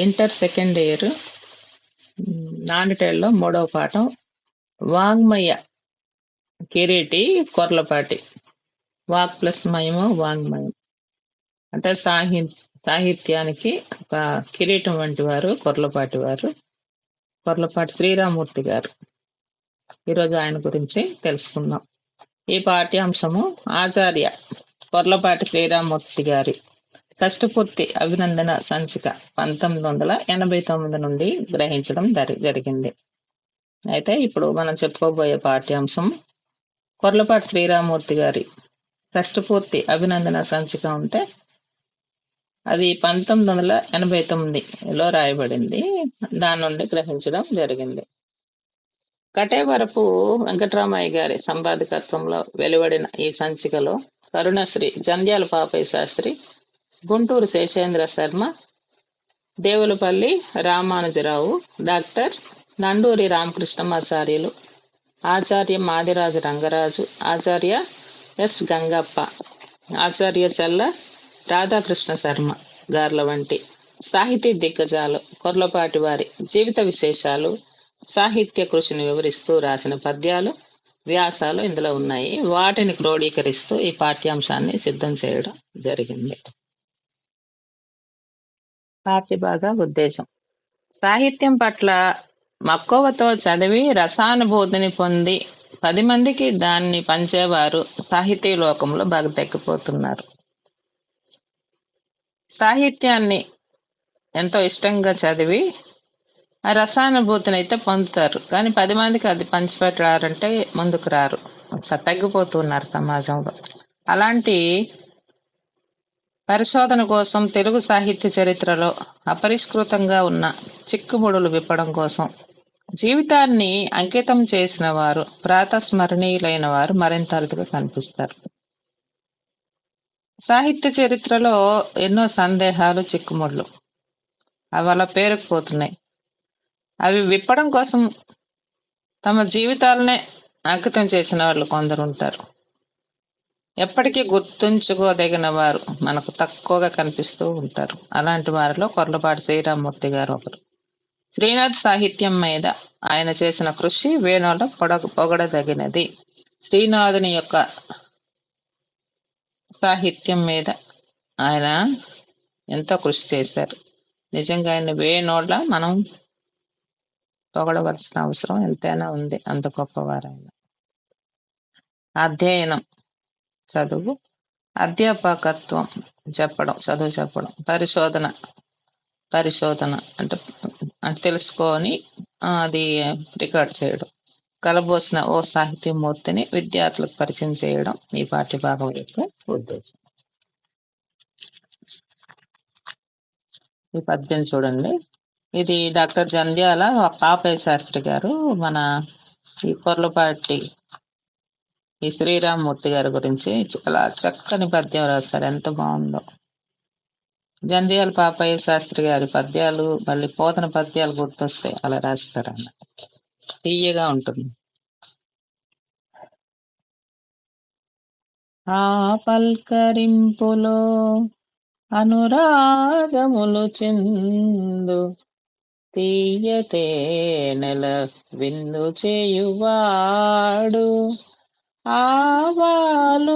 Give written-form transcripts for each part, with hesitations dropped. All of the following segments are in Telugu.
ఇంటర్ సెకండ్ ఇయర్ నానిటేళ్ళలో 3వ పాఠం వాంగ్మయ కిరీటి కొర్లపాటి. వాక్ ప్లస్ మయము వాంగ్మయం అంటే సాహిత్యానికి ఒక కిరీటం వంటి వారు కొర్లపాటి వారు, కొర్లపాటి శ్రీరామూర్తి గారు. ఈరోజు ఆయన గురించి తెలుసుకుందాం. ఈ పాఠ్యాంశము ఆచార్య కొర్లపాటి శ్రీరామూర్తి గారి షష్ఠపూర్తి అభినందన సంచిక 1989 నుండి గ్రహించడం జరిగింది. అయితే ఇప్పుడు మనం చెప్పుకోబోయే పాఠ్యాంశం కొర్లపాటి శ్రీరామూర్తి గారి షష్ఠపూర్తి అభినందన సంచిక ఉంటే అది 1989లో రాయబడింది. దాని నుండి గ్రహించడం జరిగింది. కటేవరపు వెంకటరామయ్య గారి సంపాదకత్వంలో వెలువడిన ఈ సంచికలో కరుణశ్రీ జంధ్యాల పాపయ్య శాస్త్రి, గుంటూరు శేషేంద్ర శర్మ, దేవులపల్లి రామానుజరావు, డాక్టర్ నండూరి రామకృష్ణమాచార్యులు, ఆచార్య మాదిరాజు రంగరాజు, ఆచార్య ఎస్ గంగప్ప, ఆచార్య చల్ల రాధాకృష్ణ శర్మ గార్ల వంటి సాహితీ దిగ్గజాలు కొర్లపాటి వారి జీవిత విశేషాలు, సాహిత్య కృషిని వివరిస్తూ రాసిన పద్యాలు, వ్యాసాలు ఇందులో ఉన్నాయి. వాటిని క్రోడీకరిస్తూ ఈ పాఠ్యాంశాన్ని సిద్ధం చేయడం జరిగింది. పాఠ్యభాగ ఉద్దేశం: సాహిత్యం పట్ల మక్కువతో చదివి రసానుభూతిని పొంది 10 మందికి దాన్ని పంచేవారు సాహితీ లోకంలో బగతెక్కిపోతున్నారు. సాహిత్యాన్ని ఎంతో ఇష్టంగా చదివి ఆ రసానుభూతిని అయితే పొందుతారు, కానీ 10 మందికి అది పంచిపెట్టారంటే ముందుకు రారు, తగ్గిపోతున్నారు సమాజంలో. అలాంటి పరిశోధన కోసం తెలుగు సాహిత్య చరిత్రలో అపరిష్కృతంగా ఉన్న చిక్కుముడులు విప్పడం కోసం జీవితాన్ని అంకితం చేసిన వారు, ప్రాతస్మరణీయులైన వారు మరింత అరుదుగా కనిపిస్తారు. సాహిత్య చరిత్రలో ఎన్నో సందేహాలు, చిక్కుముళ్ళు అవి అలా పేరుకుపోతున్నాయి. అవి విప్పడం కోసం తమ జీవితాలనే అంకితం చేసిన వాళ్ళు కొందరు ఉంటారు. ఎప్పటికీ గుర్తుంచుకోదగిన వారు మనకు తక్కువగా కనిపిస్తూ ఉంటారు. అలాంటి వారిలో కొర్లపాటి శ్రీరామూర్తి గారు ఒకరు. శ్రీనాథ్ సాహిత్యం మీద ఆయన చేసిన కృషి వేణోళ్ళ పొగడదగినది. శ్రీనాథుని యొక్క సాహిత్యం మీద ఆయన ఎంతో కృషి చేశారు. నిజంగా ఆయన వేణోళ్ళ మనం పొగడవలసిన అవసరం ఎంతైనా ఉంది, అంత గొప్పవారు ఆయన. అధ్యయనం, చదువు, అధ్యాపకత్వం చెప్పడం, చదువు చెప్పడం, పరిశోధన అంటే తెలుసుకొని అది రికార్డ్ చేయడం, కలబోసిన ఓ సాహిత్యమూర్తిని విద్యార్థులకు పరిచయం చేయడం ఈ పాఠ్యభాగం యొక్క ఉద్దేశం. ఈ పద్యం చూడండి. ఇది డాక్టర్ జంధ్యాల పాపయ్య శాస్త్రి గారు మన ఈ కొర్లపాటి ఈ శ్రీరామూర్తి గారి గురించి చాలా చక్కని పద్యం రాశారు. ఎంత బాగుందో. జంధ్యాల పాపయ్య శాస్త్రి గారి పద్యాలు మళ్ళీ పోతన పద్యాలు గుర్తొస్తాయి, అలా రాస్తారన్న. తీయగా ఉంటుంది. ఆ పల్కరింపులో అనురాగములు చిందు తీయతే నెల విందు చేయువాడు, ఆవాలు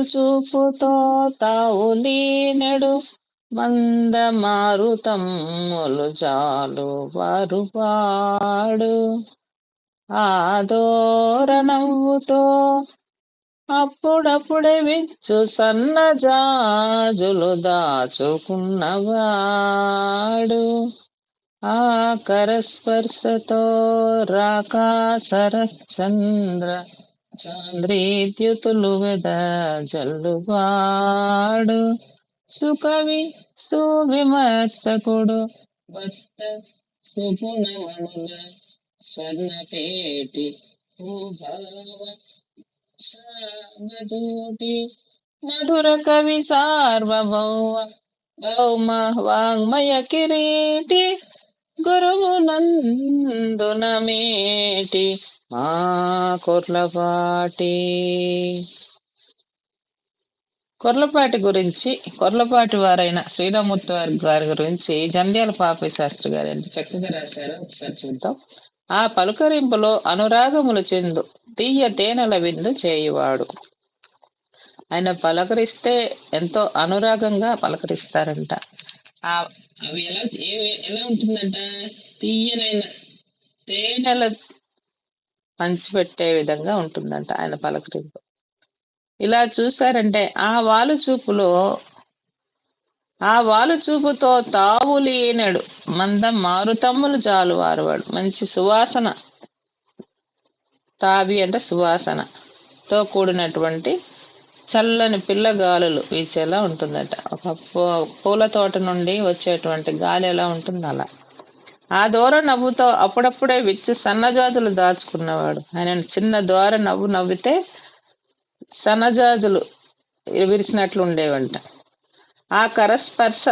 చూపుతో తావులీనడు మంద మారుతమ్ములు జాలు వారువాడు, ఆదోర నవ్వుతో అప్పుడప్పుడే విచ్చు సన్నజాజులు దాచుకున్నవాడు, ఆ కరస్పర్శతో రాకాసర చాంద్రీద్యుతులు వెద జల్లువాడు, సుకవి సువిమర్శకుడు భక్త సుగుణమణుల స్వర్ణపేటి భూభావ శామదూటి మధుర కవి సార్వభౌమ వాంగ్మయ కిరీటి గురువు నందున మేటి మా కొర్లపాటి. కొర్లపాటి వారైన శ్రీరామూర్తి గారి గురించి జంధ్యాల పాపయ్య శాస్త్రి గారు ఎంత చక్కగా రాశారో ఒకసారి చూద్దాం. ఆ పలుకరింపులో అనురాగములు చెందు తీయ తేనెల విందు చేయువాడు. ఆయన పలకరిస్తే ఎంతో అనురాగంగా పలకరిస్తారంట. ఆ అవి ఎలా ఉంటుందంట, తీయనైన తేనెల పంచిపెట్టే విధంగా ఉంటుందంట ఆయన పలకరింపు. ఇలా చూశారంటే ఆ వాలు చూపుతో తావులీనడు మందం మారుతమ్ములు జాలు వారువాడు. మంచి సువాసన, తావి అంటే సువాసనతో కూడినటువంటి చల్లని పిల్లగాలులు వీచేలా ఉంటుందట. ఒక పూల తోట నుండి వచ్చేటువంటి గాలి ఎలా ఉంటుంది అలా. ఆ దూర నవ్వుతో అప్పుడప్పుడే విచ్చు సన్నజాజులు దాచుకున్నవాడు. ఆయన చిన్న దూర నవ్వు నవ్వితే సన్నజాజులు విరిసినట్లు ఉండేవంట. ఆ కరస్పర్శ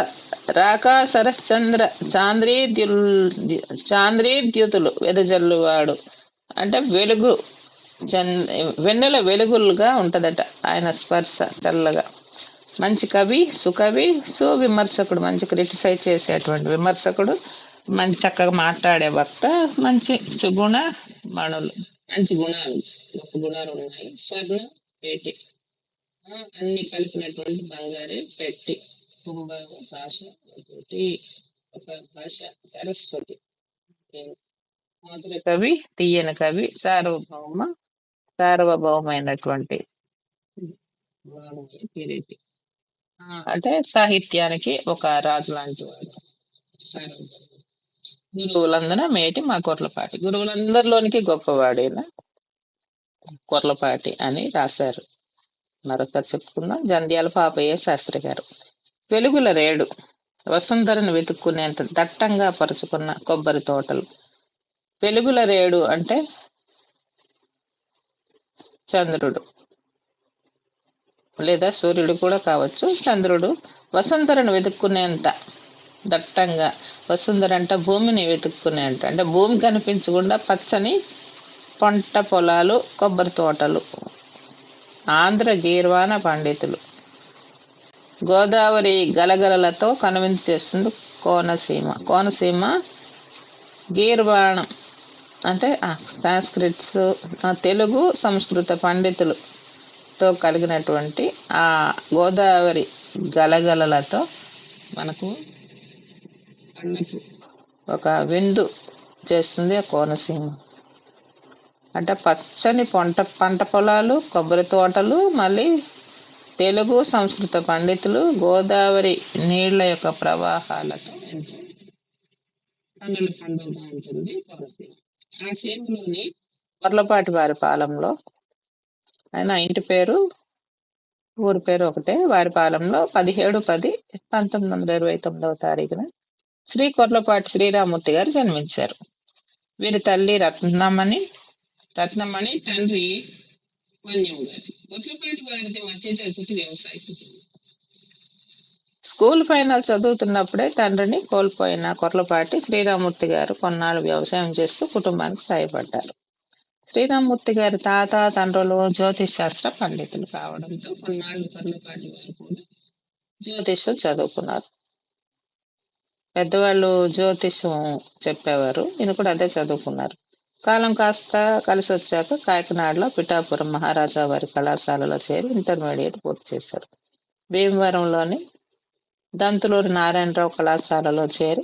రాకా సరశ్చంద్ర చాంద్రీద్యుతులు వెదజల్లువాడు. అంటే వెన్నెల వెలుగులుగా ఉంటదట ఆయన స్పర్శ చల్లగా. మంచి కవి, సుకవి, సువిమర్శకుడు, మంచి క్రిటిసైజ్ చేసేటువంటి విమర్శకుడు, మంచి చక్కగా మాట్లాడే వక్త, మంచి సుగుణ మణులు, మంచి గుణాలు, గొప్ప గుణాలు ఉన్నాయి. స్వర్ణ పేటి, అన్ని కలిపినటువంటి బంగారు పెట్టి, కుంభ భాష తోటి ఒక భాష సరస్వతి, మధుర కవి, తీయన కవి, సార్వభౌమైనటువంటి కిరీటి. అంటే సాహిత్యానికి ఒక రాజు లాంటి వాడు. గురువులందన మేటి మా కొర్లపాటి, గురువులందరిలోనికి గొప్పవాడైన కొర్లపాటి అని రాశారు. మరొకసారి చెప్పుకుందాం. జంధ్యాల పాపయ్య శాస్త్రి గారు. వెలుగుల రేడు, వసుంధరను వెతుక్కునేంత దట్టంగా పరుచుకున్న కొబ్బరి తోటలు. వెలుగుల రేడు అంటే చంద్రుడు లేదా సూర్యుడు కూడా కావచ్చు. చంద్రుడు వసుంధరను వెతుక్కునేంత దట్టంగా, వసుంధర అంటే భూమిని వెతుక్కునేంత, అంటే భూమి కనిపించకుండా పచ్చని పంట పొలాలు, కొబ్బరి తోటలు. ఆంధ్ర గీర్వాణ పండితులు. గోదావరి గలగలలతో కనువిందు చేస్తుంది కోనసీమ. గీర్వాణం అంటే సాంస్క్రిట్స్, తెలుగు సంస్కృత పండితులతో కలిగినటువంటి ఆ గోదావరి గలగలలతో మనకు ఒక విందు చేస్తుంది ఆ కోనసీమ. అంటే పచ్చని పంట పొలాలు, కొబ్బరి తోటలు, మళ్ళీ తెలుగు సంస్కృత పండితులు, గోదావరి నీళ్ల యొక్క ప్రవాహాలతో ఎంతో పండుగ పండుగగా ఉంటుంది కోనసీమ. ఆ సీమలోని కొర్లపాటి వారి పాలెంలో, ఆయన ఇంటి పేరు ఊరి పేరు ఒకటే, వారి పాలెంలో 17/10/1929 శ్రీ కొర్లపాటి శ్రీరామూర్తి గారు జన్మించారు. వీరి తల్లి రత్నమణి, తండ్రి వన్యం గారు. కొర్లపాటి వారిది మధ్య తరగతి వ్యవసాయ కుటుంబం. స్కూల్ ఫైనల్ చదువుతున్నప్పుడే తండ్రిని కోల్పోయిన కొర్లపాటి శ్రీరామూర్తి గారు కొన్నాళ్ళు వ్యవసాయం చేస్తూ కుటుంబానికి సాయపడ్డారు. శ్రీరామూర్తి గారి తాత, తండ్రులు జ్యోతిష్ శాస్త్ర పండితులు కావడంతో కొన్నాళ్ళు కొర్లపాటి వారు కూడా జ్యోతిష్యం చదువుకున్నారు. పెద్దవాళ్ళు జ్యోతిష్యం చెప్పేవారు, ఈయన కూడా అదే చదువుకున్నారు. కాలం కాస్త కలిసి వచ్చాక కాకినాడలో పిఠాపురం మహారాజా వారి కళాశాలలో చేరి ఇంటర్మీడియట్ పూర్తి చేశారు. భీమవరంలోని దంతులూరి నారాయణరావు కళాశాలలో చేరి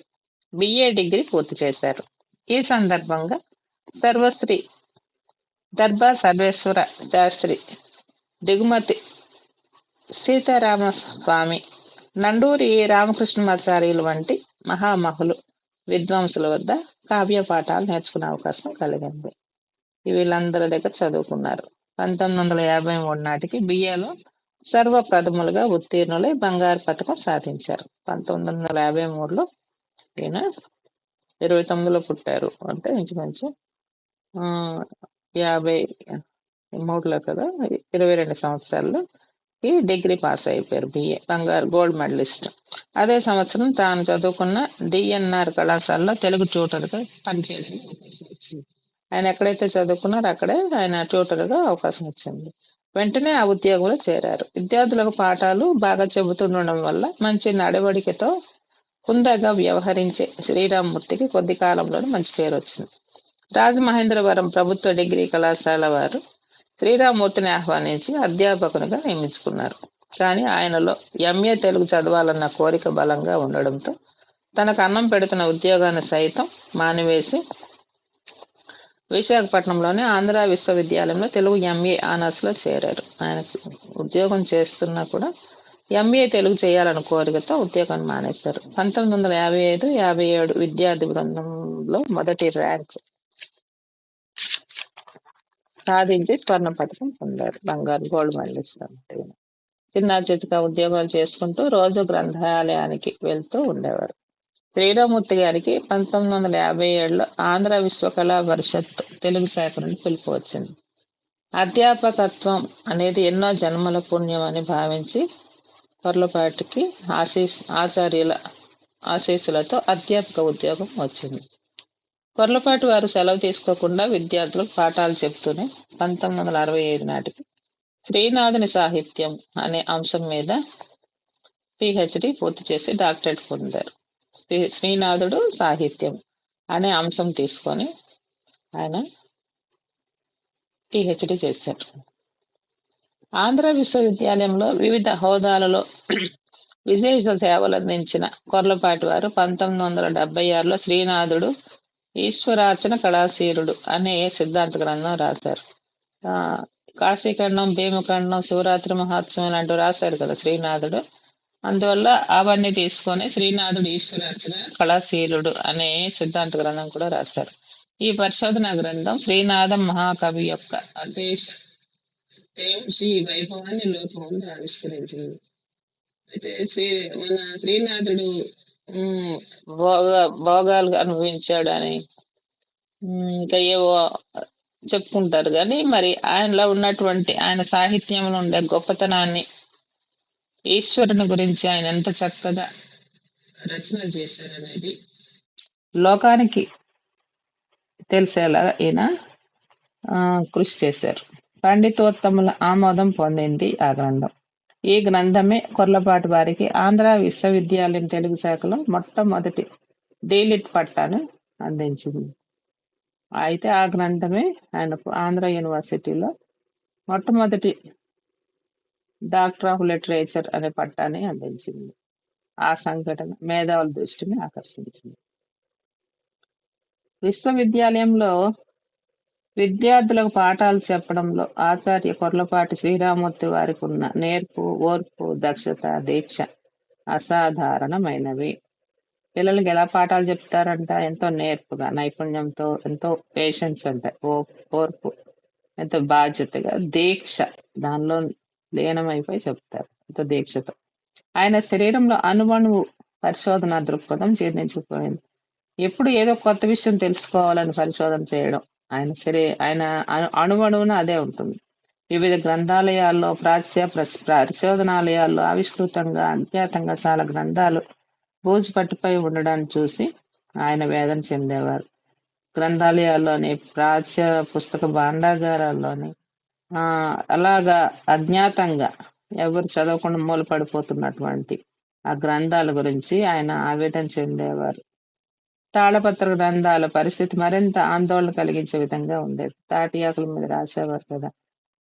బిఏ డిగ్రీ పూర్తి చేశారు. ఈ సందర్భంగా సర్వశ్రీ దర్బా సర్వేశ్వర శాస్త్రి, దిగుమతి సీతారామస్వామి, నండూరి రామకృష్ణమాచార్యులు వంటి మహామహులు విద్వాంసుల వద్ద కావ్య పాఠాలు నేర్చుకునే అవకాశం కలిగింది. వీళ్ళందరి దగ్గర చదువుకున్నారు. 1953 నాటికి బిఏలో సర్వప్రథములుగా ఉత్తీర్ణులై బంగారు పథకం సాధించారు. 1953లో ఈయన 29లో పుట్టారు, అంటే ఇంచుమించు 53లో కదా, 22 సంవత్సరాల్లో ఈ డిగ్రీ పాస్ అయిపోయారు. BA gold medalist. అదే సంవత్సరం తాను చదువుకున్న డిఎన్ఆర్ కళాశాలలో తెలుగు ట్యూటర్గా పనిచేయడానికి అవకాశం వచ్చింది. ఆయన ఎక్కడైతే చదువుకున్నారో అక్కడే ఆయన ట్యూటర్గా అవకాశం వచ్చింది. వెంటనే ఆ ఉద్యోగంలో చేరారు. విద్యార్థులకు పాఠాలు బాగా చెబుతుండడం వల్ల మంచి నడవడికతో హుందాగా వ్యవహరించే శ్రీరామ్మూర్తికి కొద్ది కాలంలోనే మంచి పేరు వచ్చింది. రాజమహేంద్రవరం ప్రభుత్వ డిగ్రీ కళాశాల వారు శ్రీరామ్మూర్తిని ఆహ్వానించి అధ్యాపకునిగా నియమించుకున్నారు. కానీ ఆయనలో ఎంఏ తెలుగు చదవాలన్న కోరిక బలంగా ఉండడంతో తనకు అన్నం పెడుతున్న ఉద్యోగాన్ని సైతం మానివేసి విశాఖపట్నంలోని ఆంధ్ర విశ్వవిద్యాలయంలో తెలుగు ఎంఏ ఆనర్స్లో చేరారు. ఆయనకు ఉద్యోగం చేస్తున్నా కూడా ఎంఏ తెలుగు చేయాలని కోరికతో ఉద్యోగాన్ని మానేశారు. 1955-57 విద్యార్థి బృందంలో మొదటి ర్యాంకు సాధించి స్వర్ణ పథకం పొందారు. బంగారు గోల్డ్ మెడలిస్ట్ అంటే. చిన్న చితక ఉద్యోగాలు చేసుకుంటూ రోజు గ్రంథాలయానికి వెళ్తూ ఉండేవారు. శ్రీరామూర్తి గారికి 1957లో ఆంధ్ర విశ్వకళా పరిషత్ తెలుగు శాఖ నుండి పిలుపు వచ్చింది. అధ్యాపకత్వం అనేది ఎన్నో జన్మల పుణ్యం అని భావించి కొర్లపాటికి ఆచార్యుల ఆశీస్సులతో అధ్యాపక ఉద్యోగం వచ్చింది. కొర్లపాటి వారు సెలవు తీసుకోకుండా విద్యార్థులకు పాఠాలు చెప్తూనే 1965 నాటికి శ్రీనాథుని సాహిత్యం అనే అంశం మీద పిహెచ్డి పూర్తి చేసి డాక్టరేట్ పొందారు. శ్రీనాథుడు సాహిత్యం అనే అంశం తీసుకొని ఆయన పిహెచ్డి చేశారు. ఆంధ్ర విశ్వవిద్యాలయంలో వివిధ హోదాలలో విశేష సేవలు అందించిన కొర్లపాటి వారు 1976లో శ్రీనాథుడు ఈశ్వరార్చన కళాశీరుడు అనే సిద్ధాంత గ్రంథం రాశారు. కాశీఖండం, భీమఖండం, శివరాత్రి మహోత్సవం లాంటివి రాశారు కదా శ్రీనాథుడు. అందువల్ల అవన్నీ తీసుకొని శ్రీనాథుడు ఈశ్వరార్చన కళాశీలుడు అనే సిద్ధాంత గ్రంథం కూడా రాశారు. ఈ పరిశోధన గ్రంథం శ్రీనాథం మహాకవి యొక్క అశేష శ్రీ వైభవాన్ని లోకం ముందు ఆవిష్కరించింది. అయితే మన శ్రీనాథుడు భోగాలు అనుభవించాడు అని ఇంకా ఏవో చెప్పుకుంటారు. కానీ మరి ఆయనలో ఉన్నటువంటి ఆయన సాహిత్యంలో ఉండే గొప్పతనాన్ని, ఈశ్వరుని గురించి ఆయన ఎంత చక్కగా రచన చేశారనేది లోకానికి తెలిసేలా ఈయన కృషి చేశారు. పండితోత్తముల ఆమోదం పొందింది ఆ గ్రంథం. ఈ గ్రంథమే కొర్లపాటి వారికి ఆంధ్ర విశ్వవిద్యాలయం తెలుగు శాఖలో మొట్టమొదటి డీలిట్ పట్టాను అందించింది. అయితే ఆ గ్రంథమే ఆయనకు ఆంధ్ర యూనివర్సిటీలో మొట్టమొదటి డాక్టర్ ఆఫ్ లిటరేచర్ అనే పట్టాన్ని అందించింది. ఆ సంఘటన మేధావుల దృష్టిని ఆకర్షించింది. విశ్వవిద్యాలయంలో విద్యార్థులకు పాఠాలు చెప్పడంలో ఆచార్య కొర్లపాటి శ్రీరామూర్తి వారికి ఉన్న నేర్పు, ఓర్పు, దక్షత, దీక్ష అసాధారణమైనవి. పిల్లలకి ఎలా పాఠాలు చెప్తారంట? ఎంతో నేర్పుగా, నైపుణ్యంతో, ఎంతో పేషెన్స్ ఉంటాయి, ఓర్పు, ఎంతో బాధ్యతగా, దీక్ష దానిలో లీనమైపోయి చెప్తారు, ఎంతో దీక్షతో. ఆయన శరీరంలో అణువణువు పరిశోధన దృక్పథం జీర్ణించుకుపోయింది. ఎప్పుడు ఏదో కొత్త విషయం తెలుసుకోవాలని పరిశోధన చేయడం ఆయన అణువణువున అదే ఉంటుంది. వివిధ గ్రంథాలయాల్లో, ప్రాచ్య పరిశోధనాలయాల్లో ఆవిష్కృతంగా, అజ్ఞాతంగా చాలా గ్రంథాలు బూజుపట్టిపై ఉండడాన్ని చూసి ఆయన వేదన చెందేవారు. గ్రంథాలయాల్లోని, ప్రాచ్య పుస్తక భాండాగారాల్లోని అలాగా అజ్ఞాతంగా ఎవరు చదవకుండా మూలపడిపోతున్నటువంటి ఆ గ్రంథాల గురించి ఆయన ఆవేదన చెందేవారు. తాళపత్ర గ్రంథాల పరిస్థితి మరింత ఆందోళన కలిగించే విధంగా ఉండేది. తాటి ఆకుల మీద రాసేవారు కదా,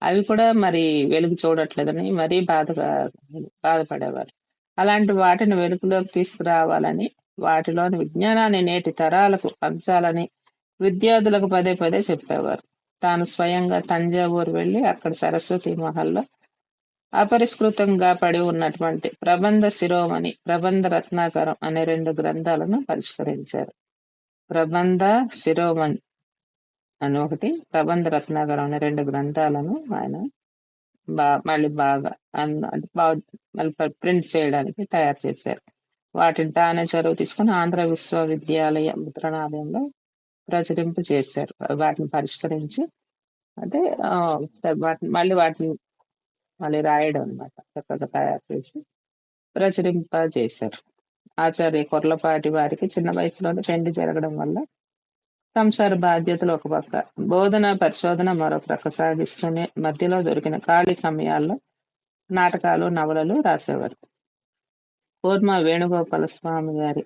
అవి కూడా మరి వెలుగు చూడట్లేదని మరీ బాధపడేవారు. అలాంటి వాటిని వెలుగులోకి తీసుకురావాలని, వాటిలోని విజ్ఞానాన్ని నేటి తరాలకు పంచాలని విద్యార్థులకు పదే పదే చెప్పేవారు. తాను స్వయంగా తంజావూరు వెళ్ళి అక్కడ సరస్వతి మహల్లో అపరిష్కృతంగా పడి ఉన్నటువంటి ప్రబంధ శిరోమణి, ప్రబంధ రత్నాకరం అనే 2 గ్రంథాలను పరిష్కరించారు. ప్రబంధ శిరోమణి అని ఒకటి, ప్రబంధ రత్నాకరం అనే 2 గ్రంథాలను ఆయన మళ్ళీ మళ్ళీ ప్రింట్ చేయడానికి తయారు చేశారు. వాటిని తానే చొరవ తీసుకుని ఆంధ్ర విశ్వవిద్యాలయ ముద్రణాలయంలో ప్రచురింపు చేశారు. వాటిని పరిష్కరించి అంటే వాటిని రాయడం అనమాట, చక్కగా తయారు చేసి ప్రచురింప చేశారు. ఆచార్య కొర్లపాటి వారికి చిన్న వయసులోనే పెళ్లి జరగడం వల్ల సంసార బాధ్యతలు ఒక పక్క, బోధన పరిశోధన మరో ప్రక్క సాగిస్తూనే మధ్యలో దొరికిన ఖాళీ సమయాల్లో నాటకాలు, నవలలు రాసేవారు. కూర్మ వేణుగోపాల స్వామి గారి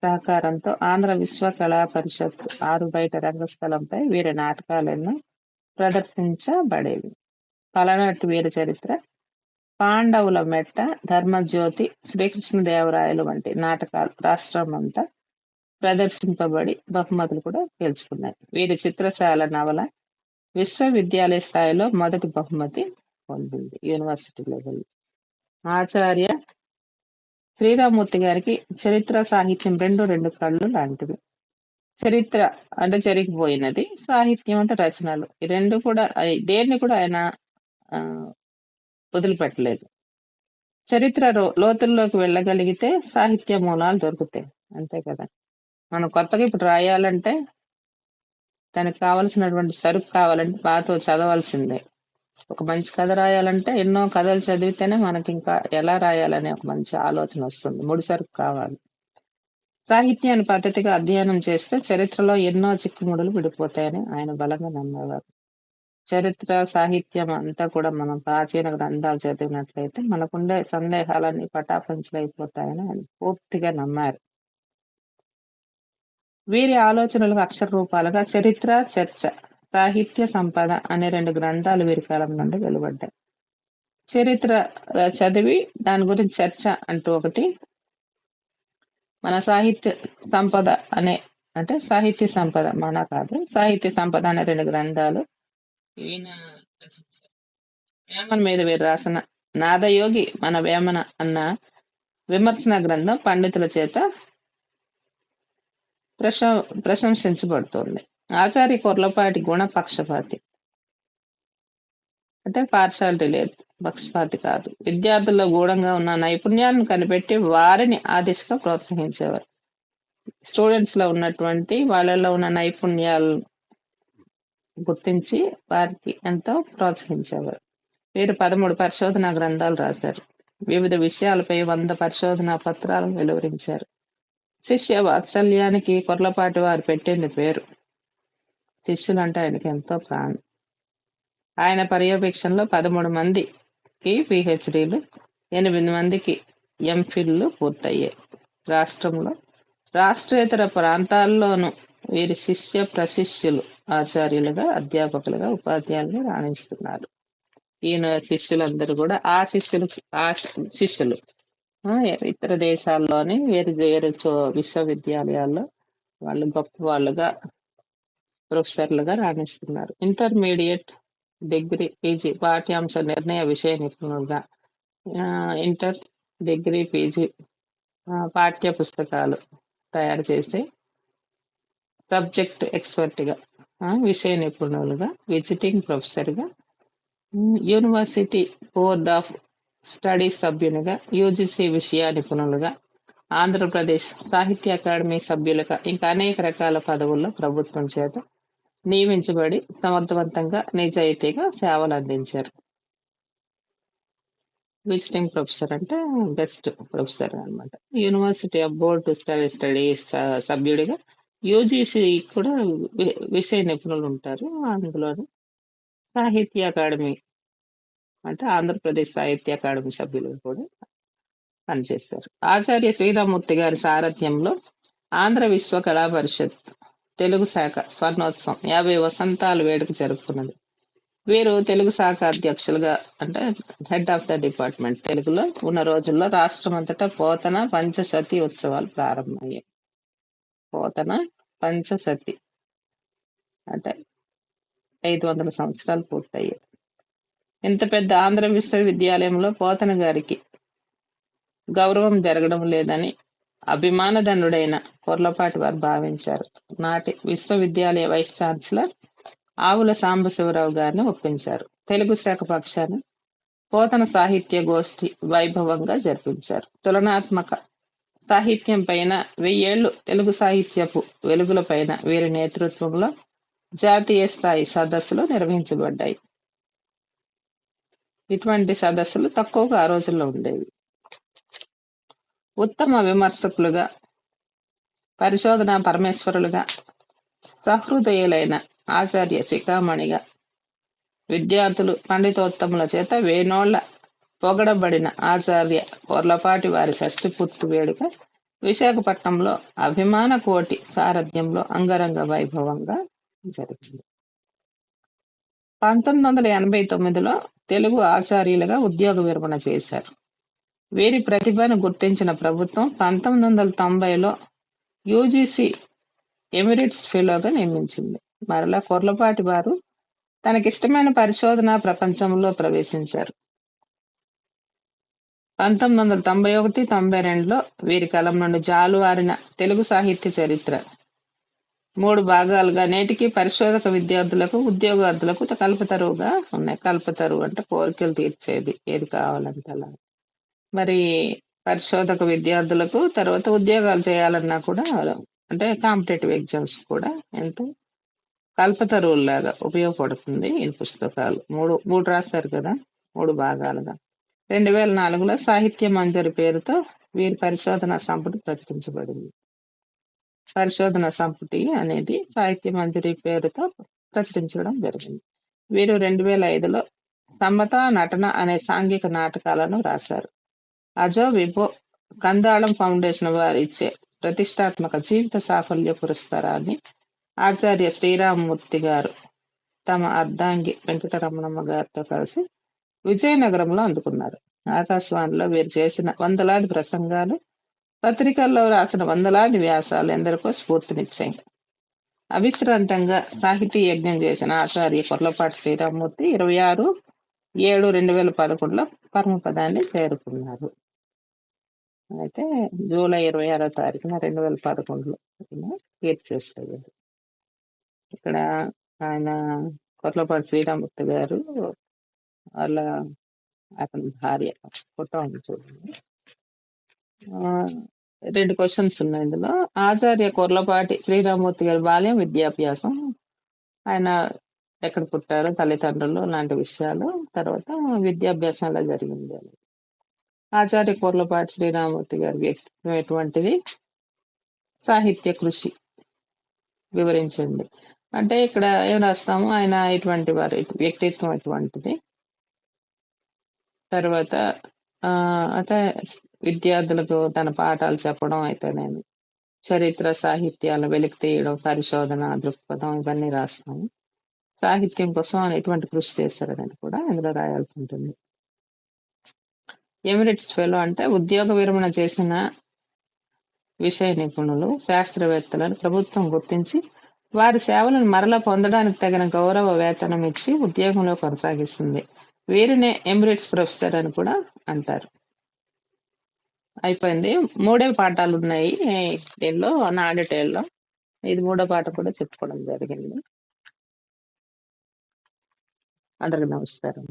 సహకారంతో ఆంధ్ర విశ్వ కళా పరిషత్ ఆరుబయట రంగస్థలంపై వీరి నాటకాలెన్నో ప్రదర్శించబడేవి. పలనాటి వీరి చరిత్ర, పాండవుల మెట్ట, ధర్మజ్యోతి, శ్రీకృష్ణదేవరాయలు వంటి నాటకాలు రాష్ట్రమంతా ప్రదర్శింపబడి బహుమతులు కూడా గెలుచుకున్నాయి. వీరి చిత్రశాల నవల విశ్వవిద్యాలయ స్థాయిలో మొదటి బహుమతి పొందింది, యూనివర్సిటీ లెవెల్. ఆచార్య శ్రీరామూర్తి గారికి చరిత్ర, సాహిత్యం రెండు రెండు కళ్ళు లాంటివి. చరిత్ర అంటే జరిగిపోయినది, సాహిత్యం అంటే రచనలు. ఈ రెండు కూడా దేన్ని కూడా ఆయన వదిలిపెట్టలేదు. చరిత్ర లోతుల్లోకి వెళ్ళగలిగితే సాహిత్య మూలాలు దొరుకుతాయి, అంతే కదా. మనం కొత్తగా ఇప్పుడు రాయాలంటే దానికి కావలసినటువంటి సరుకు కావాలంటే బాగా చదవాల్సిందే. ఒక మంచి కథ రాయాలంటే ఎన్నో కథలు చదివితేనే మనకి ఇంకా ఎలా రాయాలనే ఒక మంచి ఆలోచన వస్తుంది, ముడి సరుకు కావాలి. సాహిత్యాన్ని పద్ధతిగా అధ్యయనం చేస్తే చరిత్రలో ఎన్నో చిక్కుముడులు విడిపోతాయని ఆయన బలంగా నమ్మేవారు. చరిత్ర, సాహిత్యం అంతా కూడా మనం ప్రాచీన గ్రంథాలు చదివినట్లయితే మనకుండే సందేహాలన్నీ పటాపంచలైపోతాయని ఆయన పూర్తిగా నమ్మారు. వీరి ఆలోచనలకు అక్షర రూపాలుగా చరిత్ర, చర్చ, సాహిత్య సంపద అనే రెండు గ్రంథాలు వీరి కాలం నుండి వెలువడ్డాయి. చరిత్ర చదివి దాని గురించి చర్చ అంటూ ఒకటి, మన సాహిత్య సంపద అనే అంటే సాహిత్య సంపద మన కాదు, సాహిత్య సంపద అనే రెండు గ్రంథాలు ఈయన రచించారు. వేమన మీద వీరు రాసిన నాదయోగి మన వేమన అన్న విమర్శన గ్రంథం పండితుల చేత ప్రశంసించబడుతోంది. ఆచార్య కొర్లపాటి గుణపక్షపాతి అంటే పార్షాలిటీ లేదు, పక్షపాతి కాదు. విద్యార్థుల్లో గూఢంగా ఉన్న నైపుణ్యాలను కనిపెట్టి వారిని ఆ దిశగా ప్రోత్సహించేవారు. స్టూడెంట్స్ లో ఉన్నటువంటి వాళ్ళలో ఉన్న నైపుణ్యాలను గుర్తించి వారికి ఎంతో ప్రోత్సహించేవారు. వీరు 13 పరిశోధనా గ్రంథాలు రాశారు. వివిధ విషయాలపై 100 పరిశోధనా పత్రాలను వెలువరించారు. శిష్య వాత్సల్యానికి కొర్లపాటి వారు పెట్టింది పేరు. శిష్యులు అంటే ఆయనకి ఎంతో ప్రాణం. ఆయన పర్యవేక్షణలో 13 మందికి పిహెచ్డీలు, 8 మందికి ఎంఫిల్లు పూర్తయ్యాయి. రాష్ట్రంలో రాష్ట్రేతర ప్రాంతాల్లోనూ వీరి శిష్య ప్రశిష్యులు ఆచార్యులుగా, అధ్యాపకులుగా, ఉపాధ్యాయులుగా రాణిస్తున్నారు. ఈయన శిష్యులందరూ కూడా ఆ శిష్యులు ఇతర దేశాల్లోని వేరు వేరు విశ్వవిద్యాలయాల్లో వాళ్ళు గొప్ప వాళ్ళుగా, ప్రొఫెసర్లుగా రాణిస్తున్నారు. ఇంటర్మీడియట్, డిగ్రీ, పీజీ పాఠ్యాంశ నిర్ణయ విషయ నిపుణులుగా, ఇంటర్, డిగ్రీ, పీజీ పాఠ్య పుస్తకాలు తయారు చేసి సబ్జెక్ట్ ఎక్స్పర్ట్గా, విషయ నిపుణులుగా, విజిటింగ్ ప్రొఫెసర్గా, యూనివర్సిటీ బోర్డ్ ఆఫ్ స్టడీస్ సభ్యునిగా, యూజీసీ విషయ నిపుణులుగా, ఆంధ్రప్రదేశ్ సాహిత్య అకాడమీ సభ్యులుగా, ఇంకా అనేక రకాల పదవుల్లో ప్రభుత్వం చేత నియమించబడి సమర్థవంతంగా, నిజాయితీగా సేవలు అందించారు. విజిటింగ్ ప్రొఫెసర్ అంటే గెస్ట్ ప్రొఫెసర్ అనమాట. University of board to studies సభ్యుడిగా, యూజీసీ కూడా విషయ నిపుణులు ఉంటారు అందులోని. సాహిత్య అకాడమీ అంటే ఆంధ్రప్రదేశ్ సాహిత్య అకాడమీ సభ్యులు కూడా పనిచేస్తారు. ఆచార్య శ్రీరామూర్తి గారి సారథ్యంలో ఆంధ్ర విశ్వ కళా పరిషత్ తెలుగు శాఖ స్వర్ణోత్సవం 50 వసంతాలు వేడుక జరుపుకున్నది. వీరు తెలుగు శాఖ అధ్యక్షులుగా అంటే హెడ్ ఆఫ్ ద డిపార్ట్మెంట్ తెలుగులో ఉన్న రోజుల్లో రాష్ట్రమంతటా పోతన పంచసతి ఉత్సవాలు ప్రారంభమయ్యాయి. పోతన పంచసతి అంటే 500 సంవత్సరాలు పూర్తయ్యాయి. ఇంత పెద్ద ఆంధ్ర విశ్వవిద్యాలయంలో పోతన గారికి గౌరవం జరగడం లేదని అభిమానధనుడైన కొర్లపాటి వారు భావించారు. నాటి విశ్వవిద్యాలయ వైస్ ఛాన్సలర్ ఆవుల సాంబశివరావు గారిని ఒప్పించారు. తెలుగు శాఖ పక్షాన్ని పోతన సాహిత్య గోష్ఠి వైభవంగా జరిపించారు. తులనాత్మక సాహిత్యం పైన 1000 ఏళ్లు తెలుగు సాహిత్యపు వెలుగుల పైన వీరి నేతృత్వంలో జాతీయ స్థాయి సదస్సులు నిర్వహించబడ్డాయి. ఇటువంటి సదస్సులు తక్కువగా ఆ రోజుల్లో ఉండేవి. ఉత్తమ విమర్శకులుగా, పరిశోధన పరమేశ్వరులుగా, సహృదయులైన ఆచార్య శిఖామణిగా విద్యార్థులు పండితోత్తముల చేత వేనోళ్ల పొగడబడిన ఆచార్య కొర్లపాటి వారి షష్ఠి పూర్తి వేడుక విశాఖపట్నంలో అభిమాన కోటి సారథ్యంలో అంగరంగ వైభవంగా జరిగింది. 1989లో తెలుగు ఆచార్యులుగా ఉద్యోగ విరమణ చేశారు. వీరి ప్రతిభను గుర్తించిన ప్రభుత్వం 1990లో యూజీసీ ఎమిరిట్స్ ఫెలోగా నియమించింది. మరలా కొర్లపాటి వారు తనకిష్టమైన పరిశోధనా ప్రపంచంలో ప్రవేశించారు. 1991, 92లో వీరి కలం నుండి జాలువారిన తెలుగు సాహిత్య చరిత్ర 3 భాగాలుగా నేటికి పరిశోధక విద్యార్థులకు, ఉద్యోగార్థులకు కల్పతరువుగా ఉన్నాయి. కల్పతరువు అంటే కోరికలు తీర్చేది, ఏది కావాలంటే అలా. మరి పరిశోధక విద్యార్థులకు తర్వాత ఉద్యోగాలు చేయాలన్నా కూడా అంటే కాంపిటేటివ్ ఎగ్జామ్స్ కూడా ఎంతో కల్పతరువులాగా ఉపయోగపడుతుంది ఈ పుస్తకాలు. మూడు రాస్తారు కదా, 3 భాగాలుగా. 2004లో సాహిత్య మంజరి పేరుతో వీరి పరిశోధన సంపుటి ప్రచురించబడింది. పరిశోధన సంపుటి అనేది సాహిత్య మంజరి పేరుతో ప్రచురించడం జరిగింది. వీరు 2005లో సమత నటన అనే సాంఘిక నాటకాలను రాశారు. అజో విభో కందాళం ఫౌండేషన్ వారు ఇచ్చే ప్రతిష్టాత్మక జీవిత సాఫల్య పురస్కారాన్ని ఆచార్య శ్రీరామమూర్తి గారు తమ అర్ధాంగి వెంకటరమణమ్మ గారితో కలిసి విజయనగరంలో అందుకున్నారు. ఆకాశవాణిలో వీరు చేసిన వందలాది ప్రసంగాలు, పత్రికల్లో రాసిన వందలాది వ్యాసాలు ఎందరికో స్ఫూర్తినిచ్చాయి. అవిశ్రాంతంగా సాహితీ యజ్ఞం చేసిన ఆచార్య కొర్లపాటి శ్రీరామమూర్తి 26/7/2011లో పరమపదాన్ని చేరుకున్నారు. అయితే జూలై 26వ తారీఖున 2011లో కీర్తిశేషులయ్యారు. ఇక్కడ ఆయన కొర్లపాటి శ్రీరామమూర్తి గారు వాళ్ళ అతని భార్య ఫోటో ఉంది చూడండి. 2 క్వశ్చన్స్ ఉన్నాయి ఇందులో. ఆచార్య కొర్లపాటి శ్రీరామమూర్తి గారి బాల్యం, విద్యాభ్యాసం, ఆయన ఎక్కడ పుట్టారో, తల్లిదండ్రులు లాంటి విషయాలు, తర్వాత విద్యాభ్యాసం ఎలా జరిగింది అని. ఆచార్య కొర్లపాటి శ్రీరామమూర్తి గారి వ్యక్తిత్వం ఎటువంటిది, సాహిత్య కృషి వివరించండి. అంటే ఇక్కడ ఏం రాస్తాము, ఆయన ఇటువంటి వారి వ్యక్తిత్వం ఎటువంటిది, తర్వాత అంటే విద్యార్థులకు తన పాఠాలు చెప్పడం అయితేనేమి, చరిత్ర సాహిత్యాలు వెలికి తీయడం, పరిశోధన దృక్పథం, ఇవన్నీ రాస్తాము. సాహిత్యం కోసం ఆయన ఎటువంటి కృషి చేశారనేది కూడా ఇందులో రాయాల్సి ఉంటుంది. ఎమిరిట్స్ ఫెలో అంటే ఉద్యోగ విరమణ చేసిన విషయ నిపుణులు, శాస్త్రవేత్తలను ప్రభుత్వం గుర్తించి వారి సేవలను మరలా పొందడానికి తగిన గౌరవ వేతనం ఇచ్చి ఉద్యోగంలో కొనసాగిస్తుంది. వీరినే ఎమిరిట్స్ ప్రొఫెసర్ అని కూడా అంటారు. అయిపోయింది. 3 పాఠాలు ఉన్నాయి దీనిలో, నా డీటెయిల్లో. ఇది 3వ పాఠం కూడా చెప్పుకోవడం జరిగింది. అందరికి నమస్కారం.